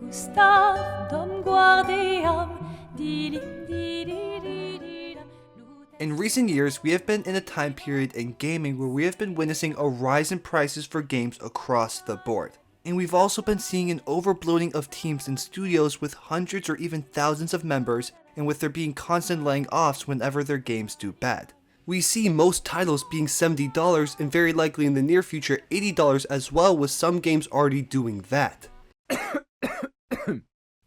Gustav, dom guardiam, dilim, In recent years, we have been in a time period in gaming where we have been witnessing a rise in prices for games across the board. And we've also been seeing an overbloating of teams and studios with hundreds or even thousands of members, and with there being constant laying offs whenever their games do bad. We see most titles being $70 and very likely in the near future $80 as well, with some games already doing that.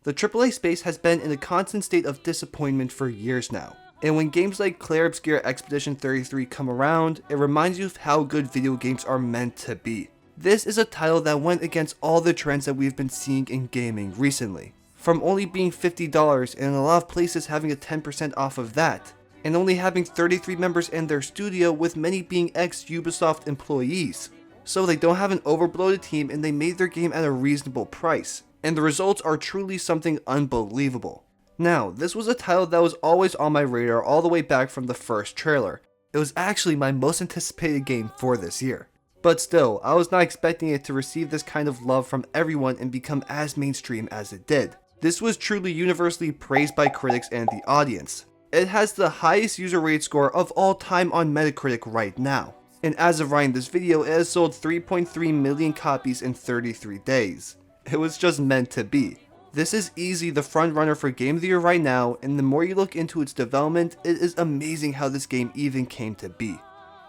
The AAA space has been in a constant state of disappointment for years now. And when games like Clair, Obscur, Expedition 33 come around, it reminds you of how good video games are meant to be. This is a title that went against all the trends that we've been seeing in gaming recently. From only being $50 and a lot of places having a 10% off of that, and only having 33 members in their studio, with many being ex-Ubisoft employees. So they don't have an overbloated team and they made their game at a reasonable price. And the results are truly something unbelievable. Now, this was a title that was always on my radar all the way back from the first trailer. It was actually my most anticipated game for this year. But still, I was not expecting it to receive this kind of love from everyone and become as mainstream as it did. This was truly universally praised by critics and the audience. It has the highest user rated score of all time on Metacritic right now. And as of writing this video, it has sold 3.3 million copies in 33 days. It was just meant to be. This is easily the front runner for Game of the Year right now, and the more you look into its development, it is amazing how this game even came to be.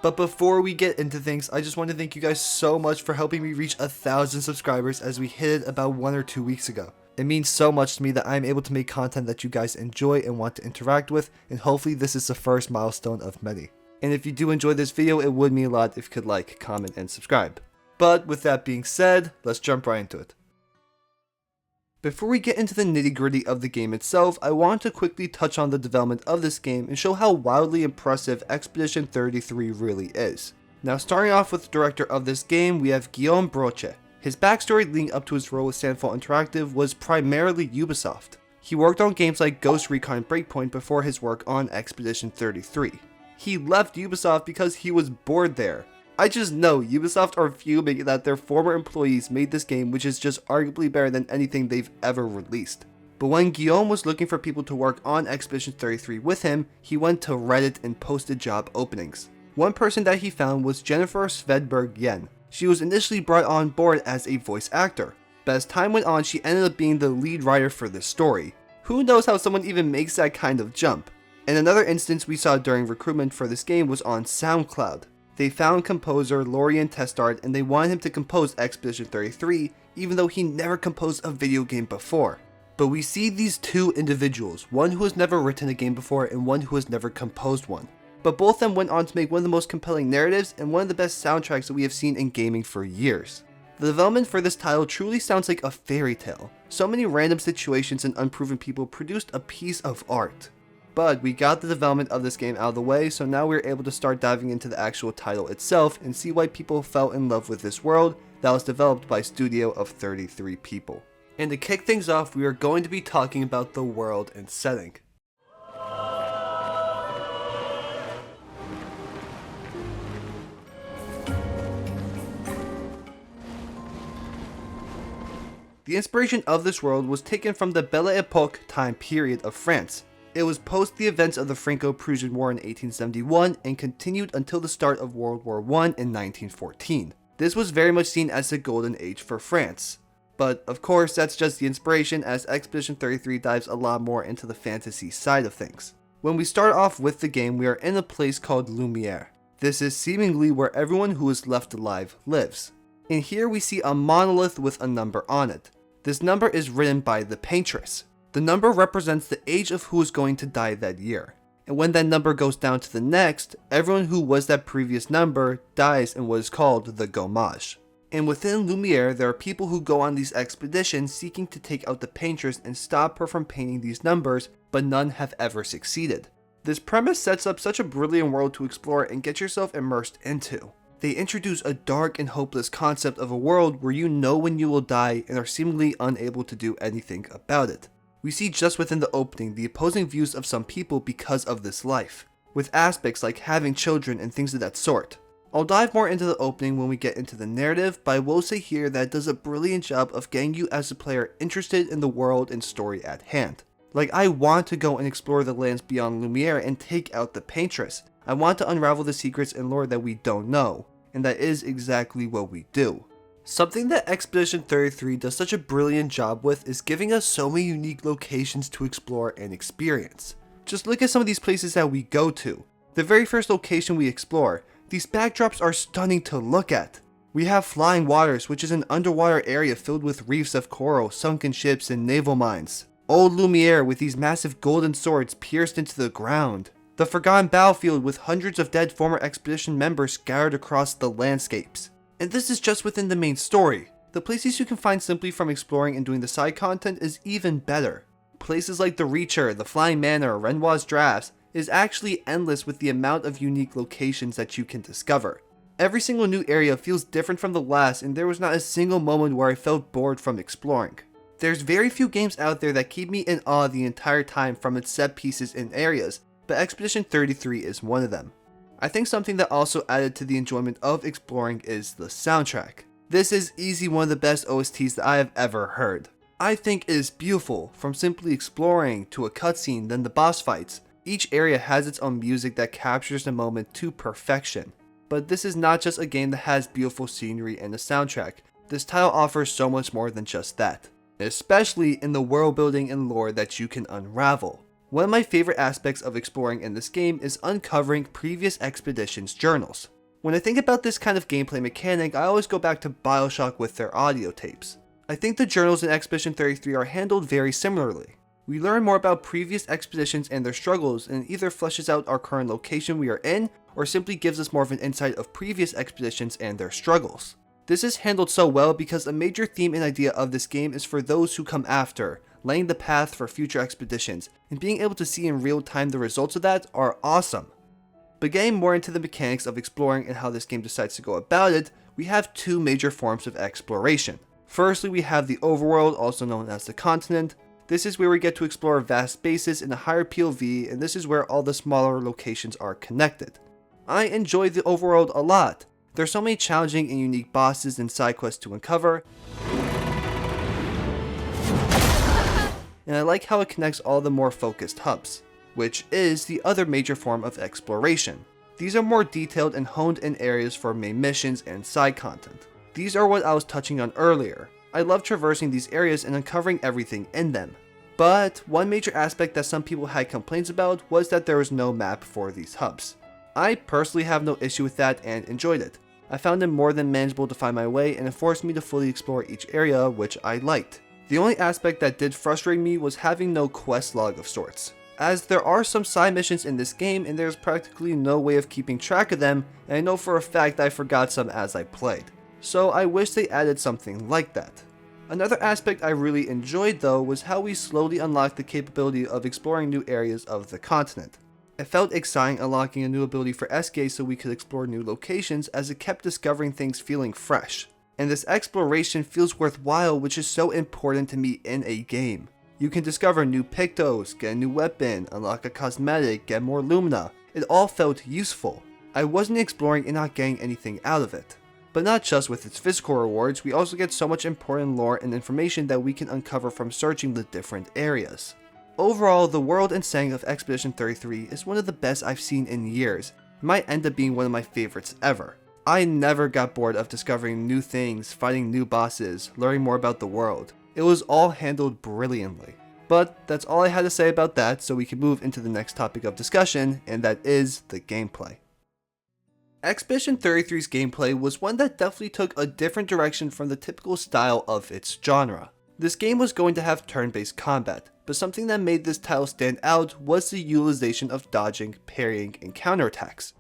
But before we get into things, I just want to thank you guys so much for helping me reach 1,000 subscribers as we hit it about 1 or 2 weeks ago. It means so much to me that I'm able to make content that you guys enjoy and want to interact with, and hopefully this is the first milestone of many. And if you do enjoy this video, it would mean a lot if you could like, comment, and subscribe. But with that being said, let's jump right into it. Before we get into the nitty-gritty of the game itself, I want to quickly touch on the development of this game and show how wildly impressive Expedition 33 really is. Now, starting off with the director of this game, we have Guillaume Broche. His backstory leading up to his role with Sandfall Interactive was primarily Ubisoft. He worked on games like Ghost Recon Breakpoint before his work on Expedition 33. He left Ubisoft because he was bored there. I just know Ubisoft are fuming that their former employees made this game, which is just arguably better than anything they've ever released. But when Guillaume was looking for people to work on Expedition 33 with him, he went to Reddit and posted job openings. One person that he found was Jennifer Svedberg Yen. She was initially brought on board as a voice actor, but as time went on, she ended up being the lead writer for this story. Who knows how someone even makes that kind of jump? And another instance we saw during recruitment for this game was on SoundCloud. They found composer Lorien Testard and they wanted him to compose Expedition 33, even though he never composed a video game before. But we see these two individuals, one who has never written a game before and one who has never composed one. But both of them went on to make one of the most compelling narratives and one of the best soundtracks that we have seen in gaming for years. The development for this title truly sounds like a fairy tale. So many random situations and unproven people produced a piece of art. But we got the development of this game out of the way, so now we're able to start diving into the actual title itself and see why people fell in love with this world that was developed by a studio of 33 people. And to kick things off, we are going to be talking about the world and setting. The inspiration of this world was taken from the Belle Epoque time period of France. It was post the events of the Franco-Prussian War in 1871 and continued until the start of World War I in 1914. This was very much seen as the golden age for France. But of course, that's just the inspiration, as Expedition 33 dives a lot more into the fantasy side of things. When we start off with the game, we are in a place called Lumiere. This is seemingly where everyone who is left alive lives. And here we see a monolith with a number on it. This number is written by the paintress. The number represents the age of who is going to die that year. And when that number goes down to the next, everyone who was that previous number dies in what is called the gommage. And within Lumiere, there are people who go on these expeditions seeking to take out the paintress and stop her from painting these numbers, but none have ever succeeded. This premise sets up such a brilliant world to explore and get yourself immersed into. They introduce a dark and hopeless concept of a world where you know when you will die and are seemingly unable to do anything about it. We see just within the opening the opposing views of some people because of this life, with aspects like having children and things of that sort. I'll dive more into the opening when we get into the narrative, but I will say here that it does a brilliant job of getting you as a player interested in the world and story at hand. Like, I want to go and explore the lands beyond Lumiere and take out the Paintress. I want to unravel the secrets and lore that we don't know, and that is exactly what we do. Something that Expedition 33 does such a brilliant job with is giving us so many unique locations to explore and experience. Just look at some of these places that we go to. The very first location we explore, these backdrops are stunning to look at. We have Flying Waters, which is an underwater area filled with reefs of coral, sunken ships, and naval mines. Old Lumiere with these massive golden swords pierced into the ground. The Forgotten Battlefield with hundreds of dead former expedition members scattered across the landscapes. And this is just within the main story. The places you can find simply from exploring and doing the side content is even better. Places like the Reacher, the Flying Manor, Renoir's Drafts is actually endless with the amount of unique locations that you can discover. Every single new area feels different from the last, and there was not a single moment where I felt bored from exploring. There's very few games out there that keep me in awe the entire time from its set pieces and areas, but Expedition 33 is one of them. I think something that also added to the enjoyment of exploring is the soundtrack. This is easily one of the best OSTs that I have ever heard. I think it is beautiful, from simply exploring to a cutscene, then the boss fights. Each area has its own music that captures the moment to perfection. But this is not just a game that has beautiful scenery and a soundtrack. This title offers so much more than just that, especially in the world building and lore that you can unravel. One of my favorite aspects of exploring in this game is uncovering previous expeditions' journals. When I think about this kind of gameplay mechanic, I always go back to BioShock with their audio tapes. I think the journals in Expedition 33 are handled very similarly. We learn more about previous expeditions and their struggles, and it either fleshes out our current location we are in, or simply gives us more of an insight of previous expeditions and their struggles. This is handled so well because a major theme and idea of this game is for those who come after, laying the path for future expeditions, and being able to see in real time the results of that are awesome. But getting more into the mechanics of exploring and how this game decides to go about it, we have two major forms of exploration. Firstly, we have the overworld, also known as the continent. This is where we get to explore vast spaces in a higher POV, and this is where all the smaller locations are connected. I enjoy the overworld a lot. There's so many challenging and unique bosses and side quests to uncover, and I like how it connects all the more focused hubs, which is the other major form of exploration. These are more detailed and honed in areas for main missions and side content. These are what I was touching on earlier. I love traversing these areas and uncovering everything in them. But one major aspect that some people had complaints about was that there was no map for these hubs. I personally have no issue with that and enjoyed it. I found it more than manageable to find my way, and it forced me to fully explore each area, which I liked. The only aspect that did frustrate me was having no quest log of sorts, as there are some side missions in this game and there's practically no way of keeping track of them, and I know for a fact I forgot some as I played. So I wish they added something like that. Another aspect I really enjoyed though was how we slowly unlocked the capability of exploring new areas of the continent. It felt exciting unlocking a new ability for SK so we could explore new locations, as it kept discovering things feeling fresh. And this exploration feels worthwhile, which is so important to me in a game. You can discover new Pictos, get a new weapon, unlock a cosmetic, get more Lumina. It all felt useful. I wasn't exploring and not getting anything out of it. But not just with its physical rewards, we also get so much important lore and information that we can uncover from searching the different areas. Overall, the world and setting of Expedition 33 is one of the best I've seen in years. It might end up being one of my favorites ever. I never got bored of discovering new things, fighting new bosses, learning more about the world. It was all handled brilliantly. But that's all I had to say about that, so we can move into the next topic of discussion, and that is the gameplay. Expedition 33's gameplay was one that definitely took a different direction from the typical style of its genre. This game was going to have turn-based combat, but something that made this title stand out was the utilization of dodging, parrying, and counterattacks.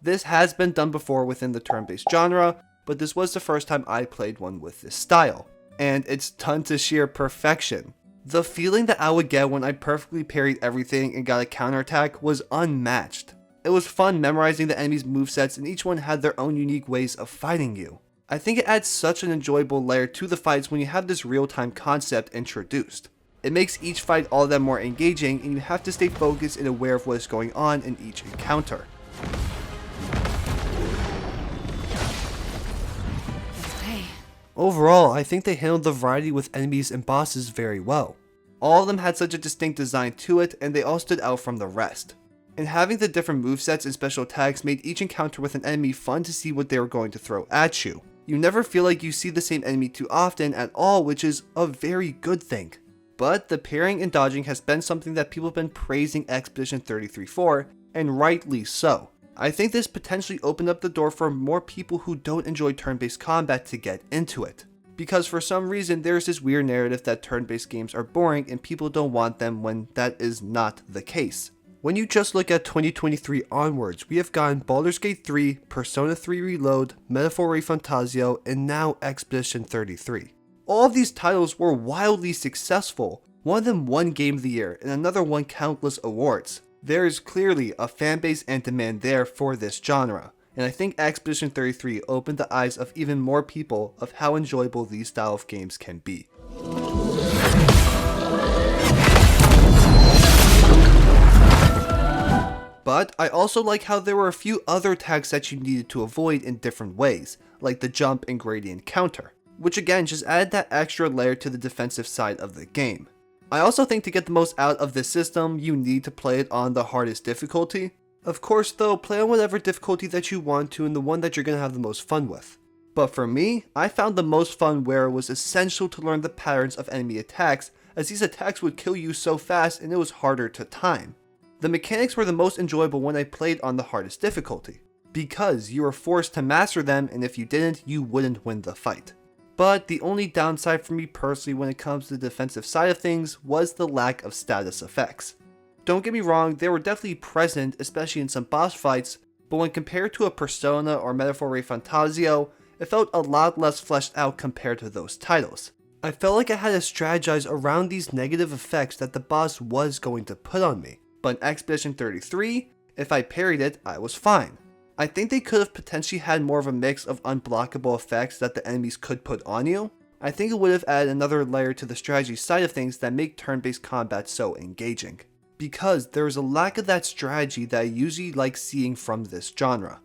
This has been done before within the turn-based genre, but this was the first time I played one with this style, and it's done to sheer perfection. The feeling that I would get when I perfectly parried everything and got a counterattack was unmatched. It was fun memorizing the enemy's movesets, and each one had their own unique ways of fighting you. I think it adds such an enjoyable layer to the fights when you have this real-time concept introduced. It makes each fight all that more engaging, and you have to stay focused and aware of what is going on in each encounter. Overall, I think they handled the variety with enemies and bosses very well. All of them had such a distinct design to it, and they all stood out from the rest. And having the different movesets and special attacks made each encounter with an enemy fun to see what they were going to throw at you. You never feel like you see the same enemy too often at all, which is a very good thing. But the parrying and dodging has been something that people have been praising Expedition 33 for, and rightly so. I think this potentially opened up the door for more people who don't enjoy turn-based combat to get into it. Because for some reason there's this weird narrative that turn-based games are boring and people don't want them when that is not the case. When you just look at 2023 onwards, we have gotten Baldur's Gate 3, Persona 3 Reload, Metaphor Fantasio, and now Expedition 33. All of these titles were wildly successful. One of them won Game of the Year and another won countless awards. There is clearly a fanbase and demand there for this genre, and I think Expedition 33 opened the eyes of even more people of how enjoyable these style of games can be. But I also like how there were a few other attacks that you needed to avoid in different ways, like the jump and gradient counter, which again just added that extra layer to the defensive side of the game. I also think to get the most out of this system, you need to play it on the hardest difficulty. Of course though, play on whatever difficulty that you want to and the one that you're going to have the most fun with. But for me, I found the most fun where it was essential to learn the patterns of enemy attacks, as these attacks would kill you so fast and it was harder to time. The mechanics were the most enjoyable when I played on the hardest difficulty, because you were forced to master them, and if you didn't, you wouldn't win the fight. But the only downside for me personally when it comes to the defensive side of things was the lack of status effects. Don't get me wrong, they were definitely present, especially in some boss fights, but when compared to a Persona or Metaphor Fantasio, it felt a lot less fleshed out compared to those titles. I felt like I had to strategize around these negative effects that the boss was going to put on me, but in Expedition 33, if I parried it, I was fine. I think they could have potentially had more of a mix of unblockable effects that the enemies could put on you. I think it would have added another layer to the strategy side of things that make turn-based combat so engaging. Because there is a lack of that strategy that I usually like seeing from this genre.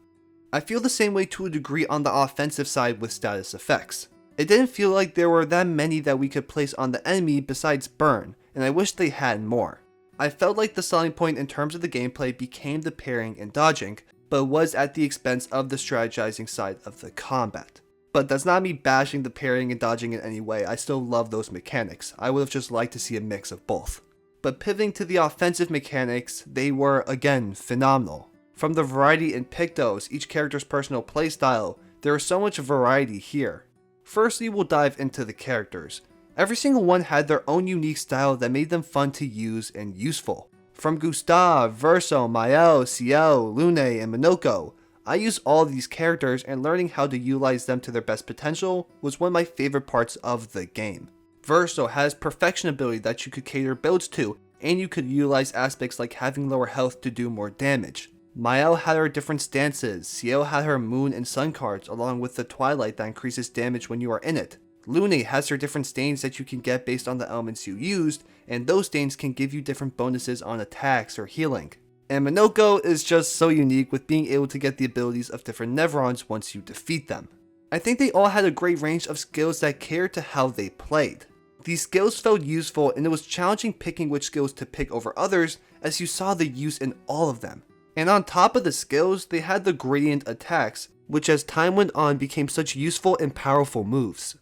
I feel the same way to a degree on the offensive side with status effects. It didn't feel like there were that many that we could place on the enemy besides burn, and I wish they had more. I felt like the selling point in terms of the gameplay became the parrying and dodging, but was at the expense of the strategizing side of the combat. But that's not me bashing the parrying and dodging in any way, I still love those mechanics. I would have just liked to see a mix of both. But pivoting to the offensive mechanics, they were again phenomenal. From the variety in Pictos, each character's personal playstyle, there is so much variety here. Firstly, we'll dive into the characters. Every single one had their own unique style that made them fun to use and useful. From Gustav, Verso, Mael, Ciel, Lune, and Minoko, I use all of these characters, and learning how to utilize them to their best potential was one of my favorite parts of the game. Verso has perfection ability that you could cater builds to, and you could utilize aspects like having lower health to do more damage. Mael had her different stances, Ciel had her moon and sun cards along with the twilight that increases damage when you are in it. Lune has her different stains that you can get based on the elements you used, and those stains can give you different bonuses on attacks or healing. And Minoko is just so unique with being able to get the abilities of different Nevrons once you defeat them. I think they all had a great range of skills that catered to how they played. These skills felt useful, and it was challenging picking which skills to pick over others as you saw the use in all of them. And on top of the skills, they had the gradient attacks, which as time went on became such useful and powerful moves.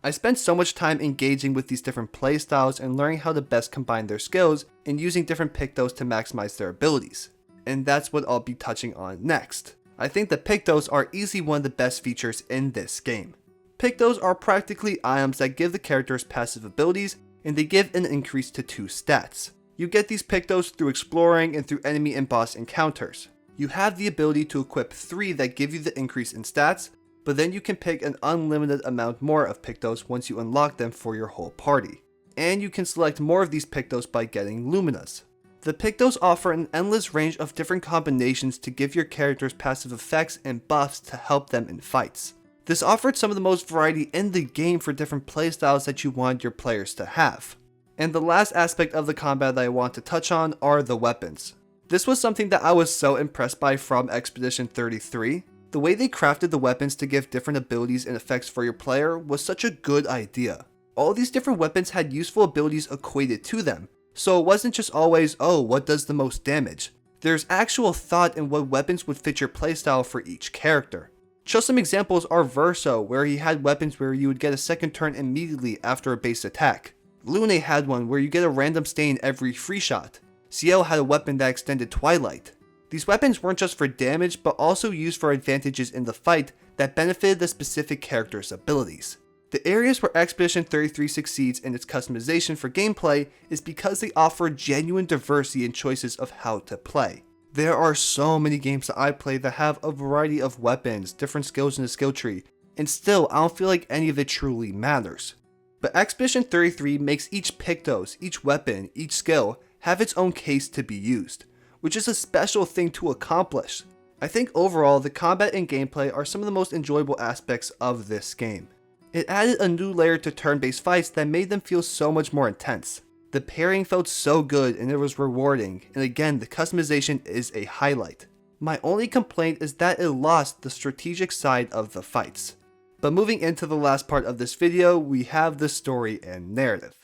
I spent so much time engaging with these different playstyles and learning how to best combine their skills and using different Pictos to maximize their abilities. And that's what I'll be touching on next. I think the Pictos are easily one of the best features in this game. Pictos are practically items that give the characters passive abilities, and they give an increase to 2 stats. You get these Pictos through exploring and through enemy and boss encounters. You have the ability to equip 3 that give you the increase in stats, but then you can pick an unlimited amount more of Pictos once you unlock them for your whole party. And you can select more of these Pictos by getting Luminas. The Pictos offer an endless range of different combinations to give your characters passive effects and buffs to help them in fights. This offered some of the most variety in the game for different playstyles that you want your players to have. And the last aspect of the combat that I want to touch on are the weapons. This was something that I was so impressed by from Expedition 33. The way they crafted the weapons to give different abilities and effects for your player was such a good idea. All these different weapons had useful abilities equated to them, so it wasn't just always, oh, what does the most damage? There's actual thought in what weapons would fit your playstyle for each character. Just some examples are Verso, where he had weapons where you would get a second turn immediately after a base attack. Lune had one where you get a random stain every free shot. Ciel had a weapon that extended Twilight. These weapons weren't just for damage, but also used for advantages in the fight that benefited the specific character's abilities. The areas where Expedition 33 succeeds in its customization for gameplay is because they offer genuine diversity in choices of how to play. There are so many games that I play that have a variety of weapons, different skills in the skill tree, and still I don't feel like any of it truly matters. But Expedition 33 makes each Pictos, each weapon, each skill have its own case to be used, which is a special thing to accomplish. I think overall the combat and gameplay are some of the most enjoyable aspects of this game. It added a new layer to turn-based fights that made them feel so much more intense. The pairing felt so good and it was rewarding, and again the customization is a highlight. My only complaint is that it lost the strategic side of the fights. But moving into the last part of this video, we have the story and narrative.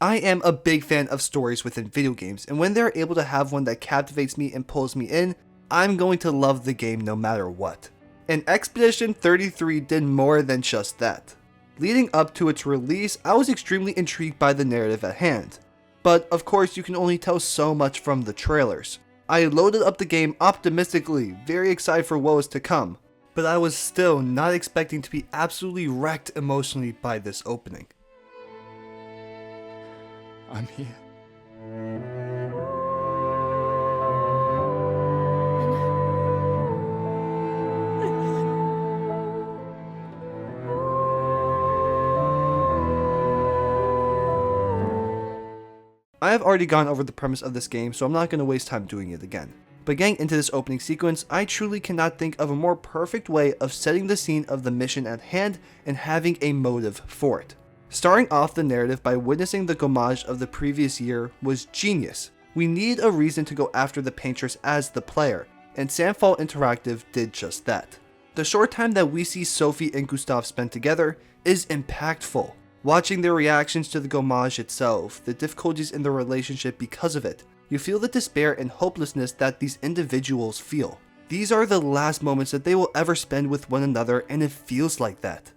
I am a big fan of stories within video games, and when they're able to have one that captivates me and pulls me in, I'm going to love the game no matter what. And Expedition 33 did more than just that. Leading up to its release, I was extremely intrigued by the narrative at hand. But of course you can only tell so much from the trailers. I loaded up the game optimistically, very excited for what was to come, but I was still not expecting to be absolutely wrecked emotionally by this opening. I'm here. I have already gone over the premise of this game, so I'm not going to waste time doing it again. But getting into this opening sequence, I truly cannot think of a more perfect way of setting the scene of the mission at hand and having a motive for it. Starting off the narrative by witnessing the gommage of the previous year was genius. We need a reason to go after the paintress as the player, and Sandfall Interactive did just that. The short time that we see Sophie and Gustav spend together is impactful. Watching their reactions to the gommage itself, the difficulties in their relationship because of it, you feel the despair and hopelessness that these individuals feel. These are the last moments that they will ever spend with one another, and it feels like that.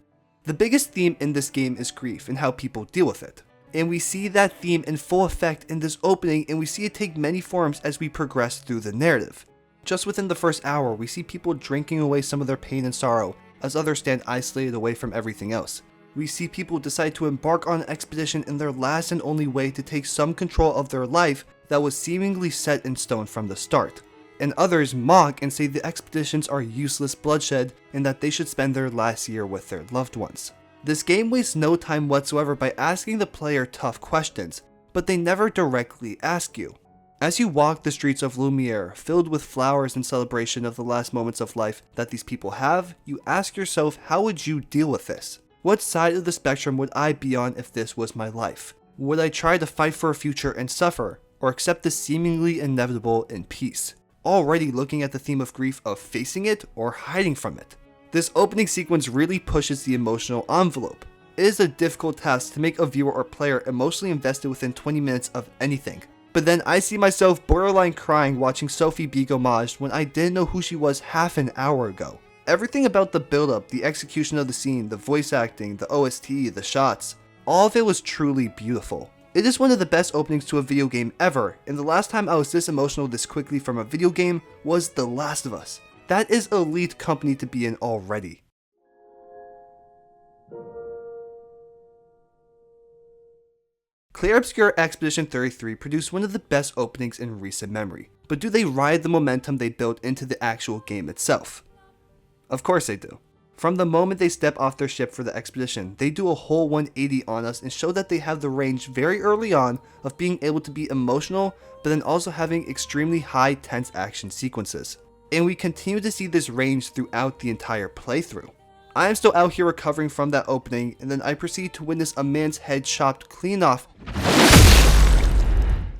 The biggest theme in this game is grief and how people deal with it. And we see that theme in full effect in this opening, and we see it take many forms as we progress through the narrative. Just within the first hour, we see people drinking away some of their pain and sorrow, as others stand isolated away from everything else. We see people decide to embark on an expedition in their last and only way to take some control of their life that was seemingly set in stone from the start. And others mock and say the expeditions are useless bloodshed and that they should spend their last year with their loved ones. This game wastes no time whatsoever by asking the player tough questions, but they never directly ask you. As you walk the streets of Lumiere, filled with flowers in celebration of the last moments of life that these people have, you ask yourself, how would you deal with this? What side of the spectrum would I be on if this was my life? Would I try to fight for a future and suffer, or accept the seemingly inevitable in peace? Already looking at the theme of grief of facing it or hiding from it. This opening sequence really pushes the emotional envelope. It is a difficult task to make a viewer or player emotionally invested within 20 minutes of anything. But then I see myself borderline crying watching Sophie be gommaged when I didn't know who she was half an hour ago. Everything about the build-up, the execution of the scene, the voice acting, the OST, the shots, all of it was truly beautiful. It is one of the best openings to a video game ever, and the last time I was this emotional this quickly from a video game was The Last of Us. That is elite company to be in already. Clair Obscur Expedition 33 produced one of the best openings in recent memory, but do they ride the momentum they built into the actual game itself? Of course they do. From the moment they step off their ship for the expedition, they do a whole 180 on us and show that they have the range very early on of being able to be emotional, but then also having extremely high tense action sequences. And we continue to see this range throughout the entire playthrough. I am still out here recovering from that opening, and then I proceed to witness a man's head chopped clean off,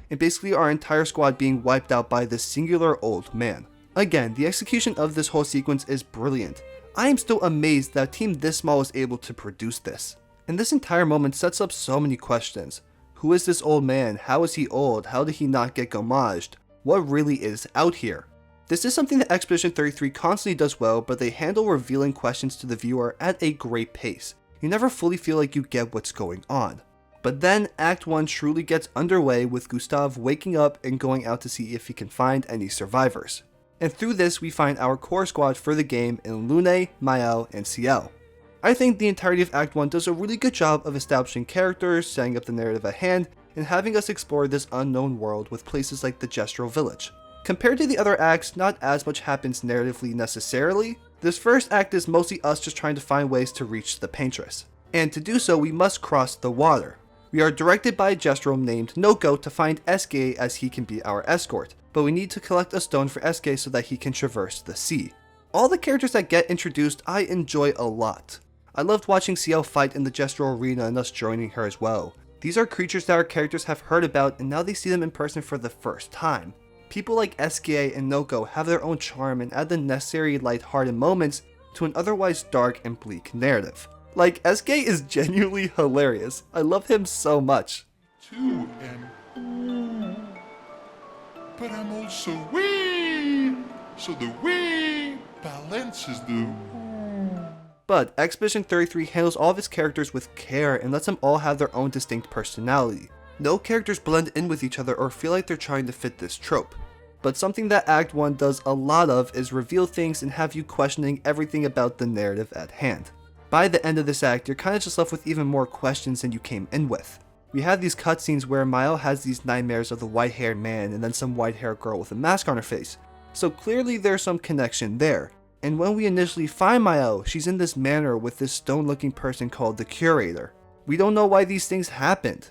and basically our entire squad being wiped out by this singular old man. Again, the execution of this whole sequence is brilliant. I am still amazed that a team this small was able to produce this. And this entire moment sets up so many questions. Who is this old man? How is he old? How did he not get gommaged? What really is out here? This is something that Expedition 33 constantly does well, but they handle revealing questions to the viewer at a great pace. You never fully feel like you get what's going on. But then Act 1 truly gets underway with Gustav waking up and going out to see if he can find any survivors. And through this we find our core squad for the game in Lune, Mael, and Ciel. I think the entirety of Act 1 does a really good job of establishing characters, setting up the narrative at hand, and having us explore this unknown world with places like the Gestural Village. Compared to the other acts, not as much happens narratively necessarily. This first act is mostly us just trying to find ways to reach the Paintress. And to do so, we must cross the water. We are directed by a Gestural named Noko to find SK as he can be our escort, but we need to collect a stone for SK so that he can traverse the sea. All the characters that get introduced I enjoy a lot. I loved watching Ciel fight in the Gestural arena and us joining her as well. These are creatures that our characters have heard about and now they see them in person for the first time. People like SK and Noko have their own charm and add the necessary lighthearted moments to an otherwise dark and bleak narrative. Like, SK is genuinely hilarious. I love him so much. Too, but I'm also wee, so the wee balances the. But Expedition 33 handles all of its characters with care and lets them all have their own distinct personality. No characters blend in with each other or feel like they're trying to fit this trope. But something that Act 1 does a lot of is reveal things and have you questioning everything about the narrative at hand. By the end of this act, you're kinda just left with even more questions than you came in with. We have these cutscenes where Mael has these nightmares of the white-haired man and then some white-haired girl with a mask on her face. So clearly there's some connection there. And when we initially find Mael, she's in this manor with this stone-looking person called the Curator. We don't know why these things happened.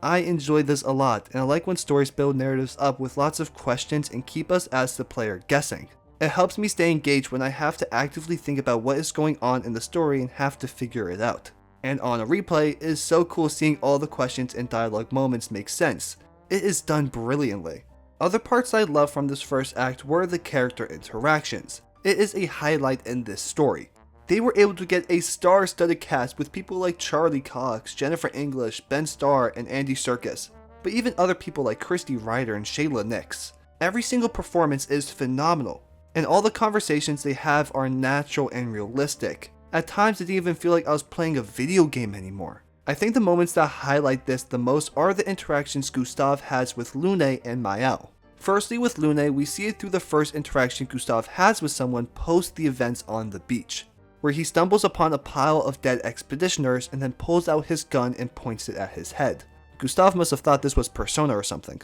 I enjoy this a lot, and I like when stories build narratives up with lots of questions and keep us as the player guessing. It helps me stay engaged when I have to actively think about what is going on in the story and have to figure it out. And on a replay, it is so cool seeing all the questions and dialogue moments make sense. It is done brilliantly. Other parts I love from this first act were the character interactions. It is a highlight in this story. They were able to get a star-studded cast with people like Charlie Cox, Jennifer English, Ben Starr, and Andy Serkis, but even other people like Christy Ryder and Shayla Nix. Every single performance is phenomenal, and all the conversations they have are natural and realistic. At times it didn't even feel like I was playing a video game anymore. I think the moments that highlight this the most are the interactions Gustav has with Lune and Mael. Firstly, with Lune, we see it through the first interaction Gustav has with someone post the events on the beach, where he stumbles upon a pile of dead expeditioners and then pulls out his gun and points it at his head. Gustav must have thought this was Persona or something.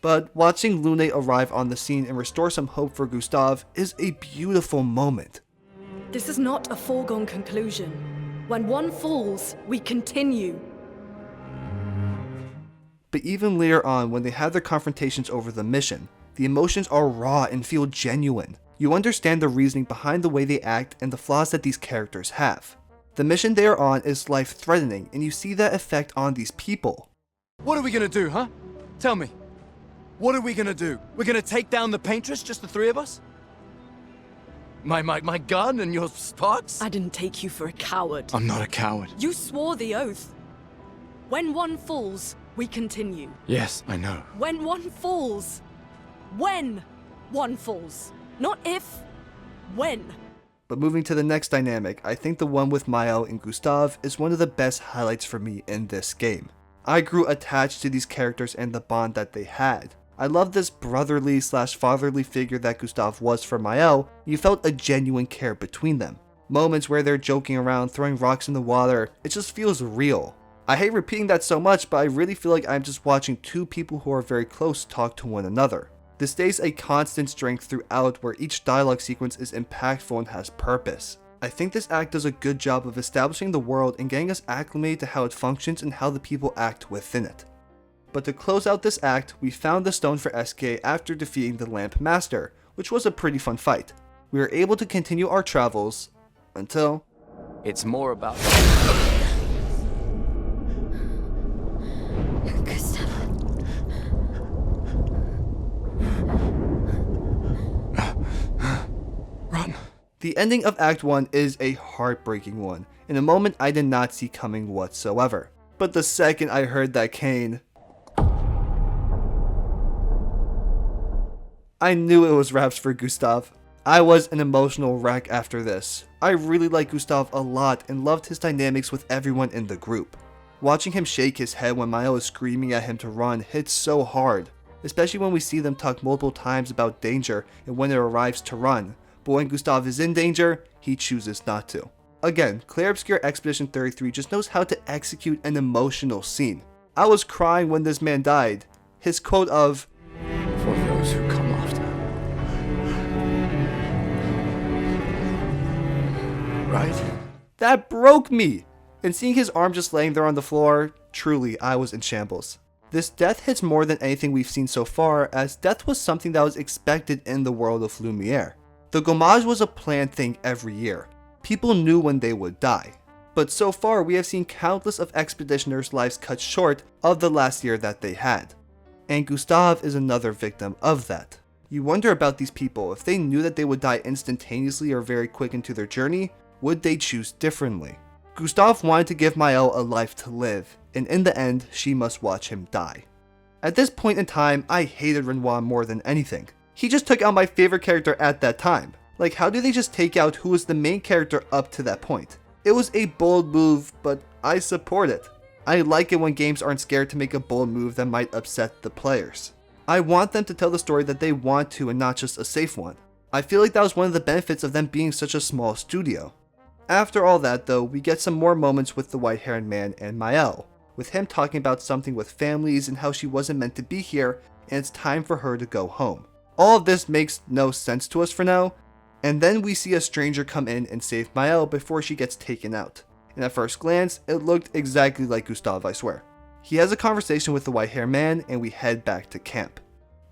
But watching Lune arrive on the scene and restore some hope for Gustav is a beautiful moment. This is not a foregone conclusion. When one falls, we continue. But even later on, when they have their confrontations over the mission, the emotions are raw and feel genuine. You understand the reasoning behind the way they act and the flaws that these characters have. The mission they are on is life-threatening, and you see that effect on these people. What are we gonna do, huh? Tell me. What are we gonna do? We're gonna take down the Paintress, just the three of us? My gun and your sparks? I didn't take you for a coward. I'm not a coward. You swore the oath. When one falls, we continue. Yes, I know. When one falls. When one falls. Not if, when. But moving to the next dynamic, I think the one with Mael and Gustav is one of the best highlights for me in this game. I grew attached to these characters and the bond that they had. I love this brotherly / fatherly figure that Gustav was for Mael. You felt a genuine care between them. Moments where they're joking around, throwing rocks in the water, it just feels real. I hate repeating that so much, but I really feel like I'm just watching two people who are very close talk to one another. This stays a constant strength throughout, where each dialogue sequence is impactful and has purpose. I think this act does a good job of establishing the world and getting us acclimated to how it functions and how the people act within it. But to close out this act, we found the stone for SK after defeating the Lamp Master, which was a pretty fun fight. We were able to continue our travels until... It's more about... Gustav. Run. The ending of Act 1 is a heartbreaking one, in a moment I did not see coming whatsoever. But the second I heard that cane, I knew it was raps for Gustav. I was an emotional wreck after this. I really liked Gustav a lot and loved his dynamics with everyone in the group. Watching him shake his head when Mael is screaming at him to run hits so hard, especially when we see them talk multiple times about danger and when it arrives to run, but when Gustav is in danger, he chooses not to. Again, Clair Obscur Expedition 33 just knows how to execute an emotional scene. I was crying when this man died. His quote of, For those who come after. Right? that broke me! And seeing his arm just laying there on the floor, truly I was in shambles. This death hits more than anything we've seen so far, as death was something that was expected in the world of Lumiere. The gommage was a planned thing every year. People knew when they would die. But so far we have seen countless of expeditioners' lives cut short of the last year that they had. And Gustav is another victim of that. You wonder about these people, if they knew that they would die instantaneously or very quick into their journey, would they choose differently? Gustav wanted to give Mael a life to live, and in the end, she must watch him die. At this point in time, I hated Renoir more than anything. He just took out my favorite character at that time. Like, how do they just take out who was the main character up to that point? It was a bold move, but I support it. I like it when games aren't scared to make a bold move that might upset the players. I want them to tell the story that they want to and not just a safe one. I feel like that was one of the benefits of them being such a small studio. After all that though, we get some more moments with the white-haired man and Mael, with him talking about something with families and how she wasn't meant to be here and it's time for her to go home. All of this makes no sense to us for now, and then we see a stranger come in and save Mael before she gets taken out. And at first glance, it looked exactly like Gustav, I swear. He has a conversation with the white-haired man and we head back to camp.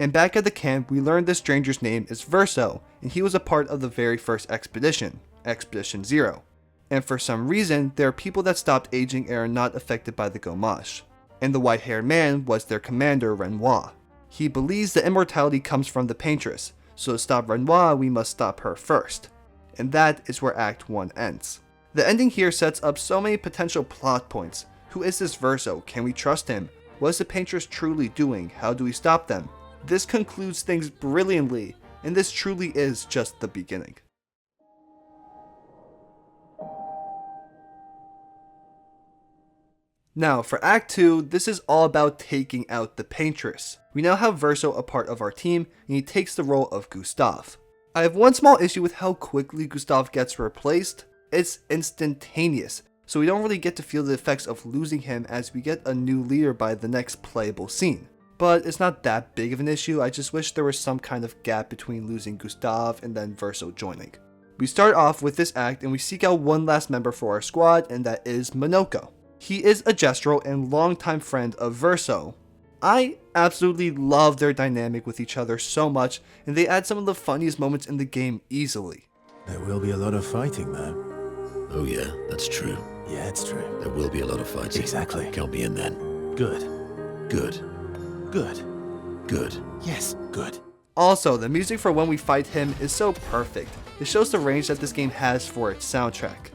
And back at the camp, we learn this stranger's name is Verso, and he was a part of the very first expedition, Expedition 0. And for some reason, there are people that stopped aging and are not affected by the gommage. And the white-haired man was their commander, Renoir. He believes that immortality comes from the paintress, so to stop Renoir, we must stop her first. And that is where Act 1 ends. The ending here sets up so many potential plot points. Who is this Verso? Can we trust him? What is the paintress truly doing? How do we stop them? This concludes things brilliantly, and this truly is just the beginning. Now, for Act 2, this is all about taking out the paintress. We now have Verso a part of our team, and he takes the role of Gustav. I have one small issue with how quickly Gustav gets replaced. It's instantaneous, so we don't really get to feel the effects of losing him as we get a new leader by the next playable scene. But it's not that big of an issue, I just wish there was some kind of gap between losing Gustav and then Verso joining. We start off with this act and we seek out one last member for our squad, and that is Monoko. He is a Gestrel and longtime friend of Verso. I absolutely love their dynamic with each other so much, and they add some of the funniest moments in the game easily. There will be a lot of fighting, man. Oh yeah, that's true. Yeah, it's true. There will be a lot of fighting. Exactly. Count me in then. Good. Good. Good. Good. Yes, good. Also, the music for when we fight him is so perfect. It shows the range that this game has for its soundtrack.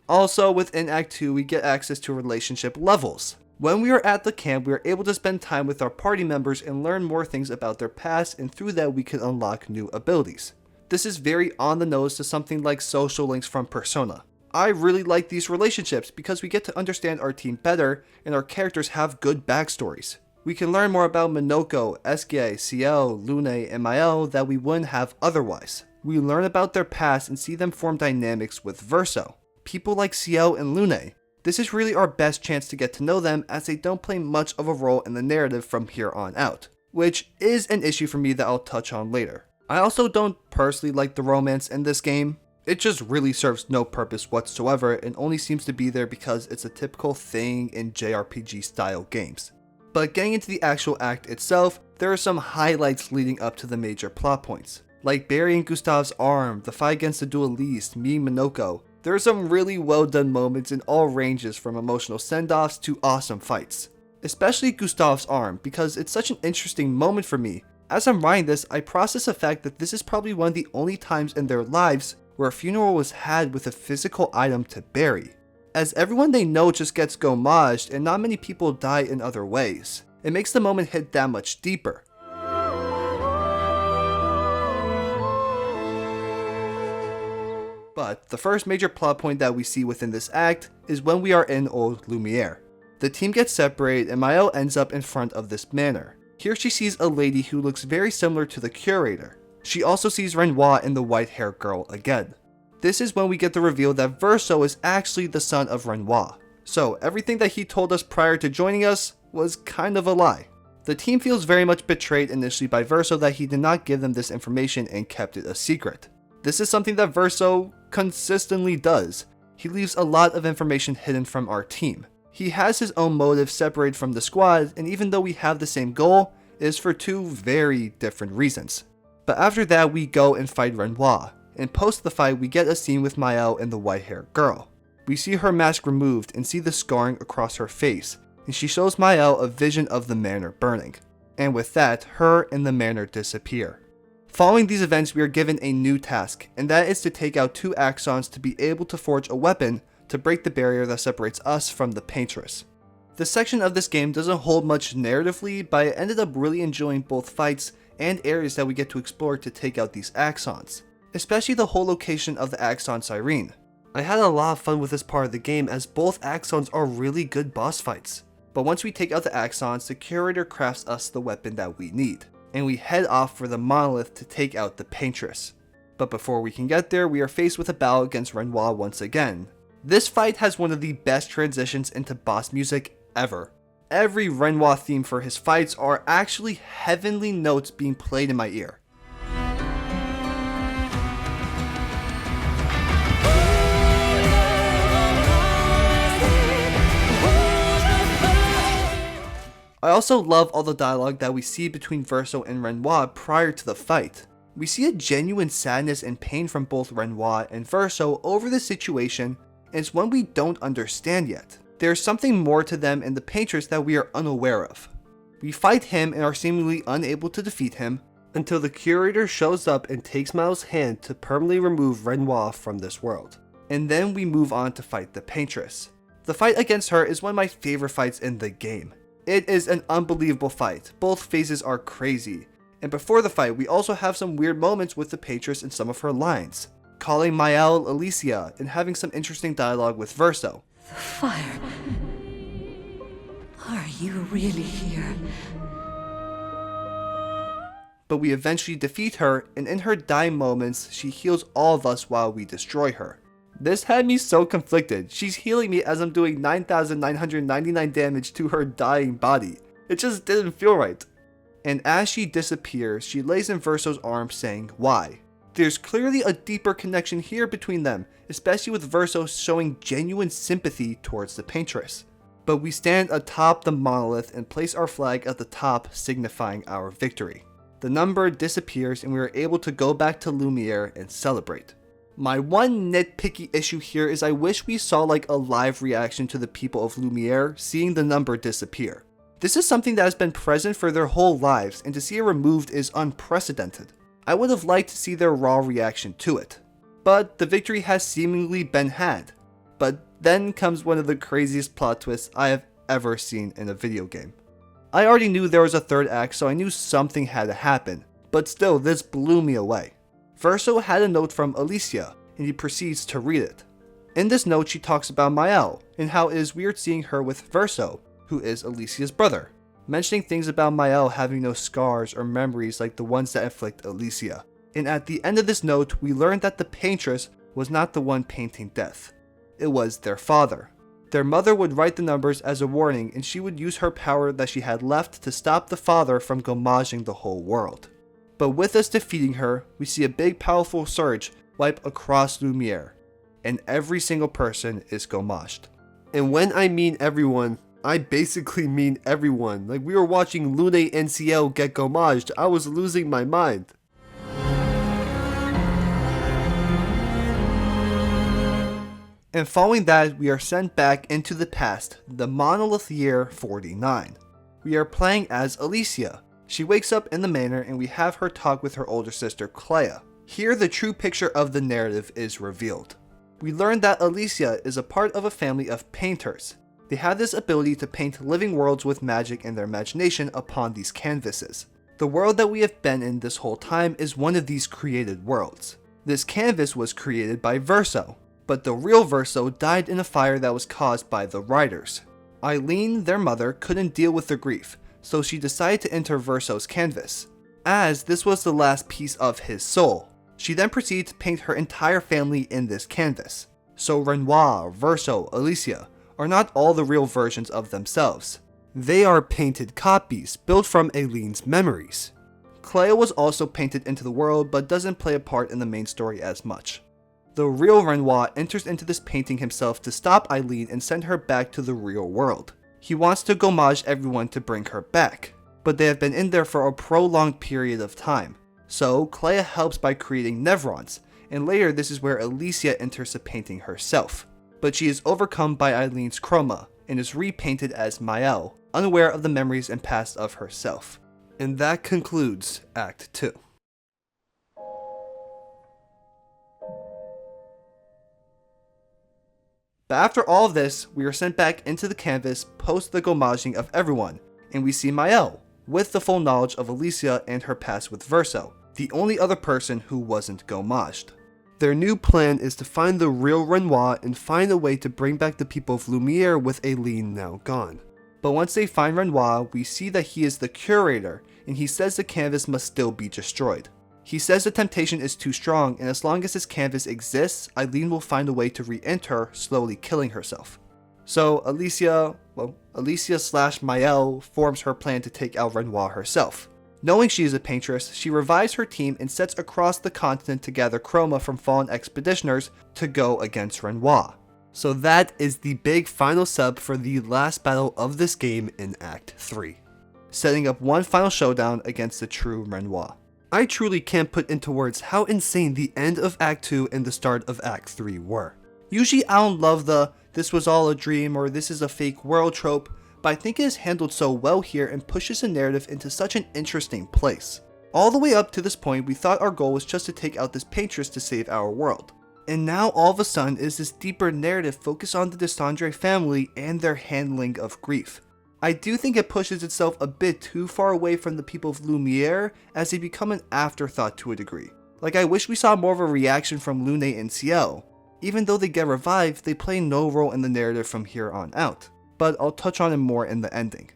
Also, within Act 2, we get access to relationship levels. When we are at the camp, we are able to spend time with our party members and learn more things about their past, and through that we can unlock new abilities. This is very on the nose to something like social links from Persona. I really like these relationships because we get to understand our team better and our characters have good backstories. We can learn more about Monoko, SK, Ciel, Lune, and Mael that we wouldn't have otherwise. We learn about their past and see them form dynamics with Verso. People like Ciel and Lune. This is really our best chance to get to know them as they don't play much of a role in the narrative from here on out. which is an issue for me that I'll touch on later. I also don't personally like the romance in this game. It just really serves no purpose whatsoever and only seems to be there because it's a typical thing in JRPG style games. But getting into the actual act itself, there are some highlights leading up to the major plot points. Like burying Gustav's arm, the fight against the duelist, meeting Minoko. There are some really well done moments in all ranges, from emotional send-offs to awesome fights. Especially Gustav's arm, because it's such an interesting moment for me. As I'm writing this, I process the fact that this is probably one of the only times in their lives where a funeral was had with a physical item to bury. As everyone they know just gets gommaged and not many people die in other ways. It makes the moment hit that much deeper. But the first major plot point that we see within this act is when we are in Old Lumiere. The team gets separated and Mael ends up in front of this manor. Here she sees a lady who looks very similar to the curator. She also sees Renoir and the white-haired girl again. This is when we get the reveal that Verso is actually the son of Renoir. So everything that he told us prior to joining us was kind of a lie. The team feels very much betrayed initially by Verso that he did not give them this information and kept it a secret. This is something that Verso consistently does. He leaves a lot of information hidden from our team. He has his own motive separated from the squad, and even though we have the same goal, it is for two very different reasons. But after that, we go and fight Renoir, and post the fight we get a scene with Mael and the white-haired girl. We see her mask removed and see the scarring across her face, and she shows Mael a vision of the manor burning. And with that, her and the manor disappear. Following these events, we are given a new task, and that is to take out 2 axons to be able to forge a weapon to break the barrier that separates us from the Paintress. This section of this game doesn't hold much narratively, but I ended up really enjoying both fights and areas that we get to explore to take out these axons, especially the whole location of the Axon Sirene. I had a lot of fun with this part of the game as both axons are really good boss fights. But once we take out the axons, the curator crafts us the weapon that we need, and we head off for the monolith to take out the Paintress. But before we can get there, we are faced with a battle against Renoir once again. This fight has one of the best transitions into boss music ever. Every Renoir theme for his fights are actually heavenly notes being played in my ear. I also love all the dialogue that we see between Verso and Renoir prior to the fight. We see a genuine sadness and pain from both Renoir and Verso over the situation, and it's one we don't understand yet. There's something more to them and the Paintress that we are unaware of. We fight him and are seemingly unable to defeat him, until the curator shows up and takes Mael's hand to permanently remove Renoir from this world. And then we move on to fight the Paintress. The fight against her is one of my favorite fights in the game. It is an unbelievable fight, both phases are crazy, and before the fight we also have some weird moments with the Paintress in some of her lines, calling Mael Alicia and having some interesting dialogue with Verso. The fire. Are you really here? But we eventually defeat her, and in her dying moments, she heals all of us while we destroy her. This had me so conflicted. She's healing me as I'm doing 9,999 damage to her dying body. It just didn't feel right. And as she disappears, she lays in Verso's arms saying, "Why?" There's clearly a deeper connection here between them, especially with Verso showing genuine sympathy towards the Paintress. But we stand atop the monolith and place our flag at the top, signifying our victory. The number disappears and we are able to go back to Lumiere and celebrate. My one nitpicky issue here is I wish we saw like a live reaction to the people of Lumiere seeing the number disappear. This is something that has been present for their whole lives, and to see it removed is unprecedented. I would have liked to see their raw reaction to it. But the victory has seemingly been had. But then comes one of the craziest plot twists I have ever seen in a video game. I already knew there was a third act, so I knew something had to happen, but still this blew me away. Verso had a note from Alicia, and he proceeds to read it. In this note she talks about Mael, and how it is weird seeing her with Verso, who is Alicia's brother, mentioning things about Mael having no scars or memories like the ones that afflict Alicia. And at the end of this note, we learn that the Paintress was not the one painting death. It was their father. Their mother would write the numbers as a warning, and she would use her power that she had left to stop the father from gommaging the whole world. But with us defeating her, we see a big powerful surge wipe across Lumiere, and every single person is gommaged. And when I mean everyone, I basically mean everyone. Like, we were watching Lune NCL get gommaged, I was losing my mind. And following that, we are sent back into the past, the monolith year 49. We are playing as Alicia. She wakes up in the manor and we have her talk with her older sister Clair. Here the true picture of the narrative is revealed. We learn that Alicia is a part of a family of painters. They have this ability to paint living worlds with magic and their imagination upon these canvases. The world that we have been in this whole time is one of these created worlds. This canvas was created by Verso, but the real Verso died in a fire that was caused by the writers. Eileen, their mother, couldn't deal with the grief, so she decided to enter Verso's canvas, as this was the last piece of his soul. She then proceeded to paint her entire family in this canvas. So Renoir, Verso, Alicia are not all the real versions of themselves. They are painted copies built from Eileen's memories. Clair was also painted into the world but doesn't play a part in the main story as much. The real Renoir enters into this painting himself to stop Eileen and send her back to the real world. He wants to gommage everyone to bring her back, but they have been in there for a prolonged period of time. So Clair helps by creating Nevrons, and later this is where Alicia enters the painting herself. But she is overcome by Eileen's chroma, and is repainted as Maëlle, unaware of the memories and past of herself. And that concludes Act 2. But after all of this, we are sent back into the canvas post the gommaging of everyone, and we see Maëlle, with the full knowledge of Alicia and her past with Verso, the only other person who wasn't gommaged. Their new plan is to find the real Renoir and find a way to bring back the people of Lumiere with Aileen now gone. But once they find Renoir, we see that he is the curator, and he says the canvas must still be destroyed. He says the temptation is too strong, and as long as this canvas exists, Aileen will find a way to re-enter, slowly killing herself. So Alicia slash Maëlle forms her plan to take out Renoir herself. Knowing she is a paintress, she revives her team and sets across the continent to gather chroma from fallen expeditioners to go against Renoir. So that is the big final sub for the last battle of this game in Act 3, setting up one final showdown against the true Renoir. I truly can't put into words how insane the end of Act 2 and the start of Act 3 were. Usually I don't love the "this was all a dream" or "this is a fake world" trope, but I think it is handled so well here and pushes the narrative into such an interesting place. All the way up to this point, we thought our goal was just to take out this paintress to save our world. And now all of a sudden is this deeper narrative focused on the Desandre family and their handling of grief. I do think it pushes itself a bit too far away from the people of Lumiere, as they become an afterthought to a degree. Like, I wish we saw more of a reaction from Lune and Ciel. Even though they get revived, they play no role in the narrative from here on out, but I'll touch on it more in the ending.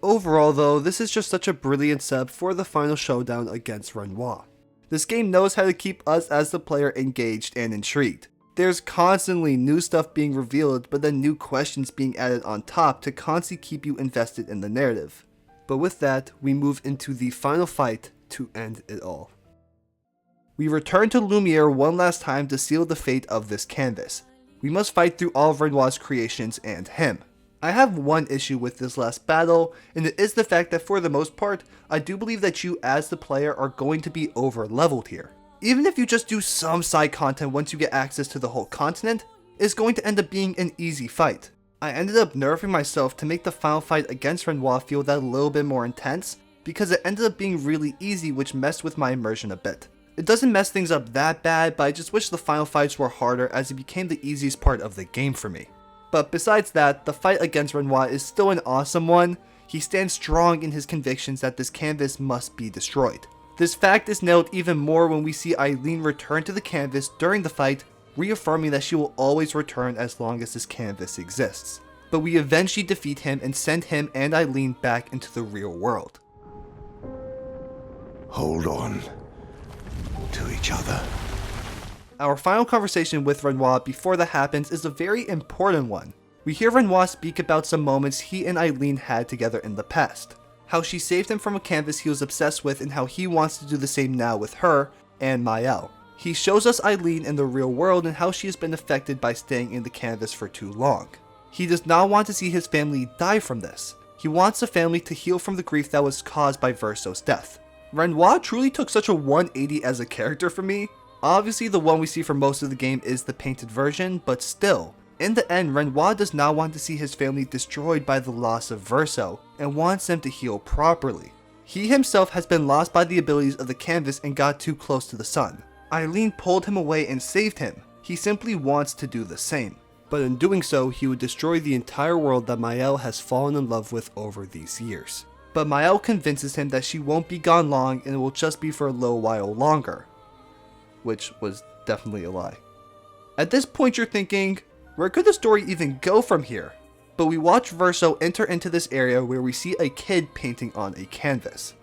Overall though, this is just such a brilliant sub for the final showdown against Renoir. This game knows how to keep us as the player engaged and intrigued. There's constantly new stuff being revealed, but then new questions being added on top to constantly keep you invested in the narrative. But with that, we move into the final fight to end it all. We return to Lumiere one last time to seal the fate of this canvas. We must fight through all of Renoir's creations and him. I have one issue with this last battle, and it is the fact that for the most part, I do believe that you as the player are going to be over leveled here. Even if you just do some side content once you get access to the whole continent, it's going to end up being an easy fight. I ended up nerfing myself to make the final fight against Renoir feel that little bit more intense, because it ended up being really easy, which messed with my immersion a bit. It doesn't mess things up that bad, but I just wish the final fights were harder as it became the easiest part of the game for me. But besides that, the fight against Renoir is still an awesome one. He stands strong in his convictions that this canvas must be destroyed. This fact is nailed even more when we see Eileen return to the canvas during the fight, reaffirming that she will always return as long as this canvas exists. But we eventually defeat him and send him and Eileen back into the real world. Hold on to each other. Our final conversation with Renoir before that happens is a very important one. We hear Renoir speak about some moments he and Eileen had together in the past. How she saved him from a canvas he was obsessed with and how he wants to do the same now with her and Maëlle. He shows us Eileen in the real world and how she has been affected by staying in the canvas for too long. He does not want to see his family die from this. He wants the family to heal from the grief that was caused by Verso's death. Renoir truly took such a 180 as a character for me. Obviously the one we see for most of the game is the painted version, but still, in the end Renoir does not want to see his family destroyed by the loss of Verso, and wants them to heal properly. He himself has been lost by the abilities of the canvas and got too close to the sun. Eileen pulled him away and saved him. He simply wants to do the same. But in doing so, he would destroy the entire world that Maëlle has fallen in love with over these years. But Maëlle convinces him that she won't be gone long and it will just be for a little while longer. Which was definitely a lie. At this point you're thinking, where could the story even go from here? But we watch Verso enter into this area where we see a kid painting on a canvas.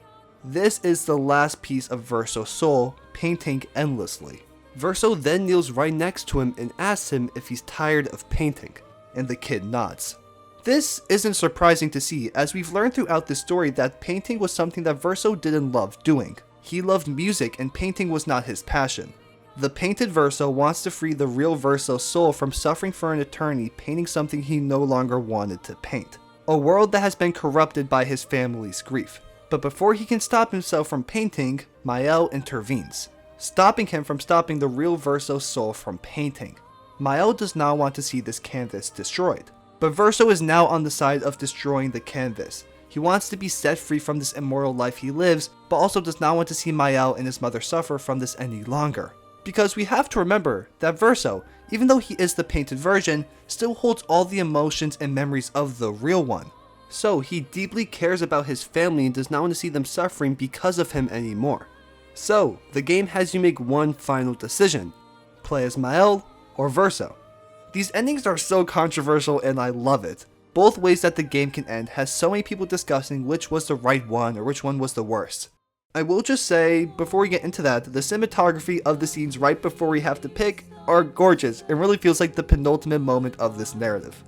This is the last piece of Verso's soul, painting endlessly. Verso then kneels right next to him and asks him if he's tired of painting, and the kid nods. This isn't surprising to see, as we've learned throughout this story that painting was something that Verso didn't love doing. He loved music and painting was not his passion. The painted Verso wants to free the real Verso's soul from suffering for an eternity painting something he no longer wanted to paint. A world that has been corrupted by his family's grief. But before he can stop himself from painting, Maëlle intervenes, stopping him from stopping the real Verso's soul from painting. Maëlle does not want to see this canvas destroyed, but Verso is now on the side of destroying the canvas. He wants to be set free from this immoral life he lives, but also does not want to see Maëlle and his mother suffer from this any longer. Because we have to remember that Verso, even though he is the painted version, still holds all the emotions and memories of the real one. So he deeply cares about his family and does not want to see them suffering because of him anymore. So the game has you make one final decision: play as Maëlle or Verso. These endings are so controversial and I love it. Both ways that the game can end has so many people discussing which was the right one or which one was the worst. I will just say, before we get into that, the cinematography of the scenes right before we have to pick are gorgeous. It really feels like the penultimate moment of this narrative.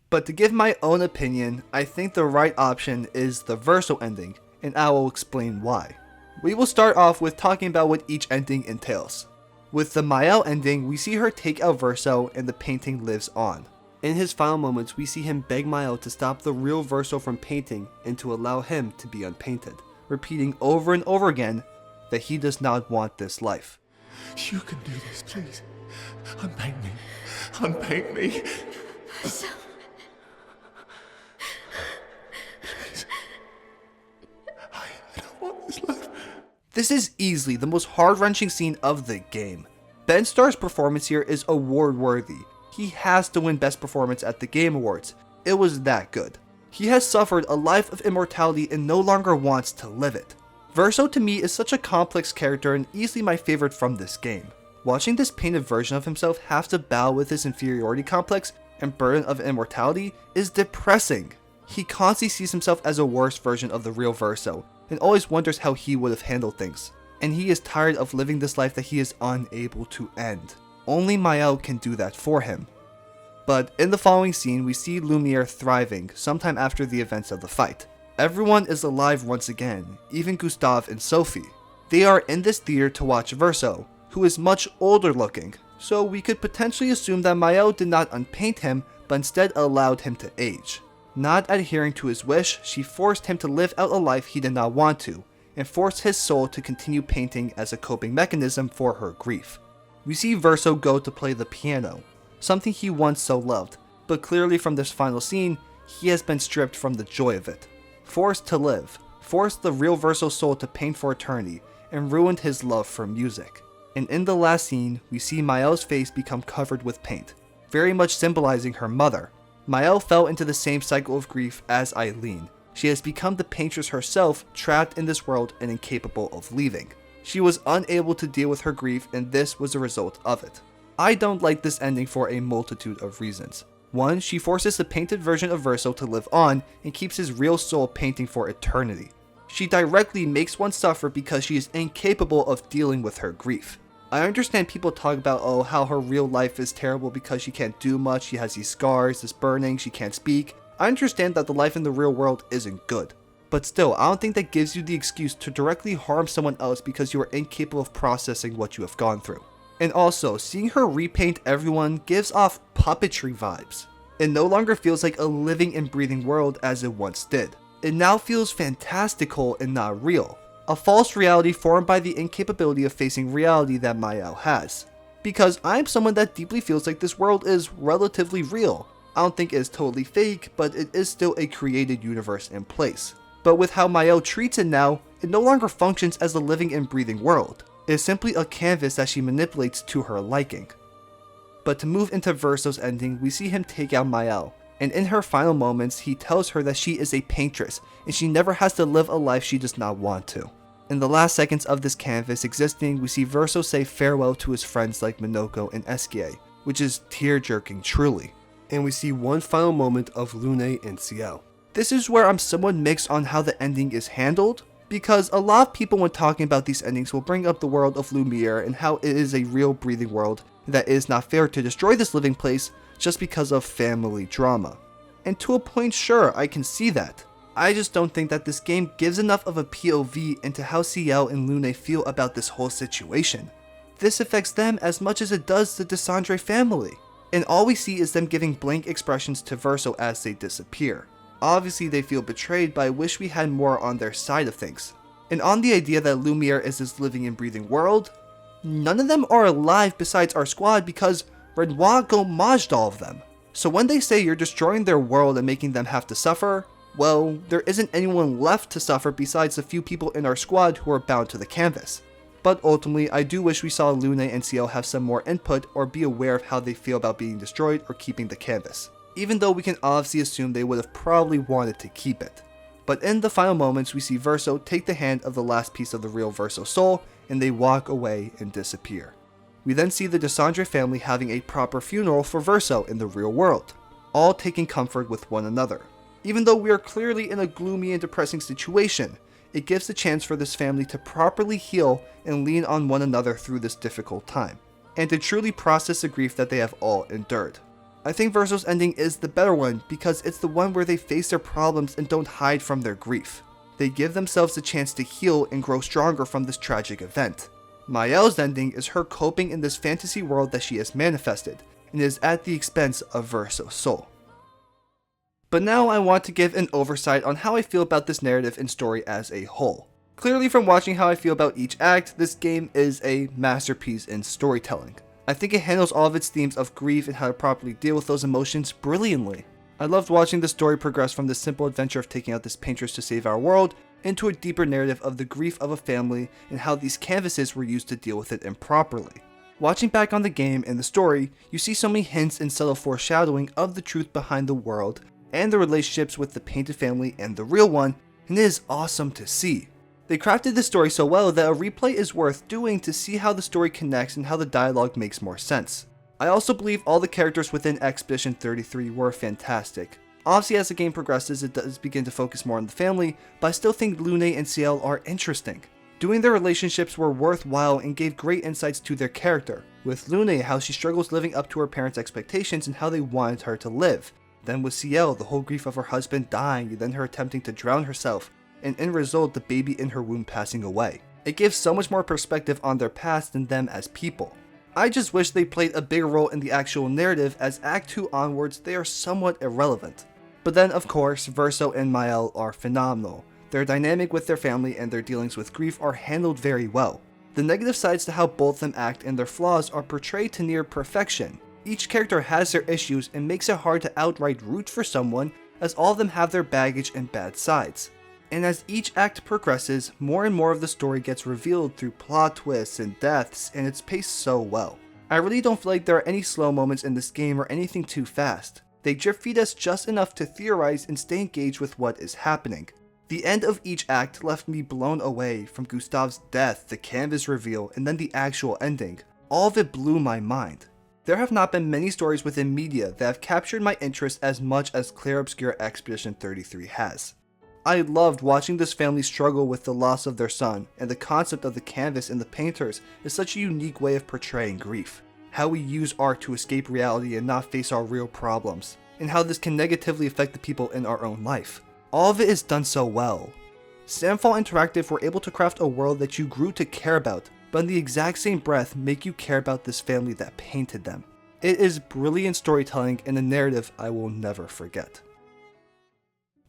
But to give my own opinion, I think the right option is the Verso ending, and I will explain why. We will start off with talking about what each ending entails. With the Maëlle ending, we see her take out Verso and the painting lives on. In his final moments, we see him beg Maëlle to stop the real Verso from painting and to allow him to be unpainted, repeating over and over again that he does not want this life. You can do this, please. Unpaint me. Unpaint me. So... Please. I don't want this life. This is easily the most heart-wrenching scene of the game. Ben Starr's performance here is award-worthy. He has to win Best Performance at the Game Awards. It was that good. He has suffered a life of immortality and no longer wants to live it. Verso to me is such a complex character and easily my favorite from this game. Watching this painted version of himself have to battle with his inferiority complex and burden of immortality is depressing. He constantly sees himself as a worse version of the real Verso and always wonders how he would have handled things. And he is tired of living this life that he is unable to end. Only Maëlle can do that for him. But in the following scene, we see Lumiere thriving sometime after the events of the fight. Everyone is alive once again, even Gustave and Sophie. They are in this theater to watch Verso, who is much older looking, so we could potentially assume that Maëlle did not unpaint him, but instead allowed him to age. Not adhering to his wish, she forced him to live out a life he did not want to, and forced his soul to continue painting as a coping mechanism for her grief. We see Verso go to play the piano, something he once so loved, but clearly from this final scene, he has been stripped from the joy of it. Forced to live, forced the real Verso soul to paint for eternity, and ruined his love for music. And in the last scene, we see Maëlle's face become covered with paint, very much symbolizing her mother. Maëlle fell into the same cycle of grief as Eileen. She has become the paintress herself, trapped in this world and incapable of leaving. She was unable to deal with her grief, and this was a result of it. I don't like this ending for a multitude of reasons. One, she forces the painted version of Verso to live on and keeps his real soul painting for eternity. She directly makes one suffer because she is incapable of dealing with her grief. I understand people talk about, oh, how her real life is terrible because she can't do much, she has these scars, this burning, she can't speak. I understand that the life in the real world isn't good. But still, I don't think that gives you the excuse to directly harm someone else because you are incapable of processing what you have gone through. And also, seeing her repaint everyone gives off puppetry vibes. It no longer feels like a living and breathing world as it once did. It now feels fantastical and not real. A false reality formed by the incapability of facing reality that Mael has. Because I'm someone that deeply feels like this world is relatively real. I don't think it is totally fake, but it is still a created universe in place. But with how Mael treats it now, it no longer functions as a living and breathing world. It is simply a canvas that she manipulates to her liking. But to move into Verso's ending, we see him take out Mael, and in her final moments, he tells her that she is a paintress, and she never has to live a life she does not want to. In the last seconds of this canvas existing, we see Verso say farewell to his friends like Minoko and Eskie, which is tear-jerking truly. And we see one final moment of Lune and Ciel. This is where I'm somewhat mixed on how the ending is handled, because a lot of people when talking about these endings will bring up the world of Lumiere and how it is a real breathing world, and that it is not fair to destroy this living place just because of family drama. And to a point, sure, I can see that. I just don't think that this game gives enough of a POV into how Ciel and Lune feel about this whole situation. This affects them as much as it does the Desandre family, and all we see is them giving blank expressions to Verso as they disappear. Obviously they feel betrayed, but I wish we had more on their side of things. And on the idea that Lumiere is this living and breathing world, none of them are alive besides our squad because Renoir gommaged all of them. So when they say you're destroying their world and making them have to suffer, well, there isn't anyone left to suffer besides the few people in our squad who are bound to the canvas. But ultimately, I do wish we saw Lune and Ciel have some more input or be aware of how they feel about being destroyed or keeping the canvas, even though we can obviously assume they would have probably wanted to keep it. But in the final moments, we see Verso take the hand of the last piece of the real Verso soul, and they walk away and disappear. We then see the Desandre family having a proper funeral for Verso in the real world, all taking comfort with one another. Even though we are clearly in a gloomy and depressing situation, it gives the chance for this family to properly heal and lean on one another through this difficult time, and to truly process the grief that they have all endured. I think Verso's ending is the better one because it's the one where they face their problems and don't hide from their grief. They give themselves the chance to heal and grow stronger from this tragic event. Mael's ending is her coping in this fantasy world that she has manifested, and is at the expense of Verso's soul. But now I want to give an oversight on how I feel about this narrative and story as a whole. Clearly from watching how I feel about each act, this game is a masterpiece in storytelling. I think it handles all of its themes of grief and how to properly deal with those emotions brilliantly. I loved watching the story progress from the simple adventure of taking out this paintress to save our world, into a deeper narrative of the grief of a family and how these canvases were used to deal with it improperly. Watching back on the game and the story, you see so many hints and subtle foreshadowing of the truth behind the world and the relationships with the painted family and the real one, and it is awesome to see. They crafted this story so well that a replay is worth doing to see how the story connects and how the dialogue makes more sense. I also believe all the characters within Expedition 33 were fantastic. Obviously as the game progresses it does begin to focus more on the family, but I still think Lune and Ciel are interesting. Doing their relationships were worthwhile and gave great insights to their character. With Lune, how she struggles living up to her parents' expectations and how they wanted her to live. Then with Ciel, the whole grief of her husband dying, and then her attempting to drown herself, and in result the baby in her womb passing away. It gives so much more perspective on their past and them as people. I just wish they played a bigger role in the actual narrative, as Act 2 onwards they are somewhat irrelevant. But then of course, Verso and Mael are phenomenal. Their dynamic with their family and their dealings with grief are handled very well. The negative sides to how both of them act and their flaws are portrayed to near perfection. Each character has their issues and makes it hard to outright root for someone, as all of them have their baggage and bad sides. And as each act progresses, more and more of the story gets revealed through plot twists and deaths, and it's paced so well. I really don't feel like there are any slow moments in this game or anything too fast. They drip feed us just enough to theorize and stay engaged with what is happening. The end of each act left me blown away, from Gustave's death, the canvas reveal, and then the actual ending. All of it blew my mind. There have not been many stories within media that have captured my interest as much as Clair Obscur Expedition 33 has. I loved watching this family struggle with the loss of their son, and the concept of the canvas and the painters is such a unique way of portraying grief. How we use art to escape reality and not face our real problems, and how this can negatively affect the people in our own life. All of it is done so well. Samfall Interactive were able to craft a world that you grew to care about, but in the exact same breath make you care about this family that painted them. It is brilliant storytelling and a narrative I will never forget.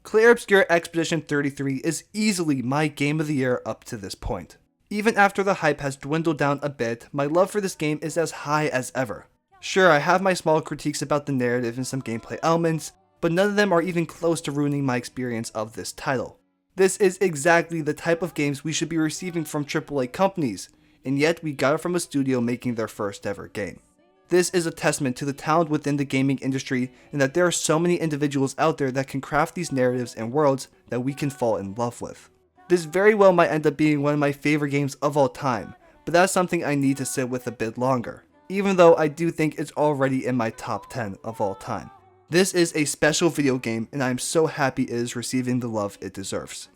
Clair Obscur Expedition 33 is easily my game of the year up to this point. Even after the hype has dwindled down a bit, my love for this game is as high as ever. Sure, I have my small critiques about the narrative and some gameplay elements, but none of them are even close to ruining my experience of this title. This is exactly the type of games we should be receiving from AAA companies, and yet we got it from a studio making their first ever game. This is a testament to the talent within the gaming industry and that there are so many individuals out there that can craft these narratives and worlds that we can fall in love with. This very well might end up being one of my favorite games of all time, but that's something I need to sit with a bit longer, even though I do think it's already in my top 10 of all time. This is a special video game and I am so happy it is receiving the love it deserves.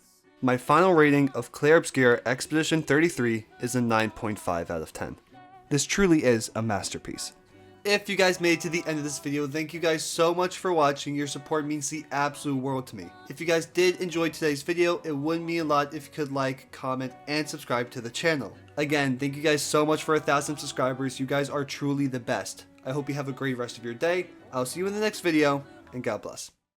My final rating of Clair Obscur Expedition 33 is a 9.5 out of 10. This truly is a masterpiece. If you guys made it to the end of this video, thank you guys so much for watching. Your support means the absolute world to me. If you guys did enjoy today's video, it would mean a lot if you could like, comment, and subscribe to the channel. Again, thank you guys so much for 1,000 subscribers. You guys are truly the best. I hope you have a great rest of your day. I'll see you in the next video, and God bless.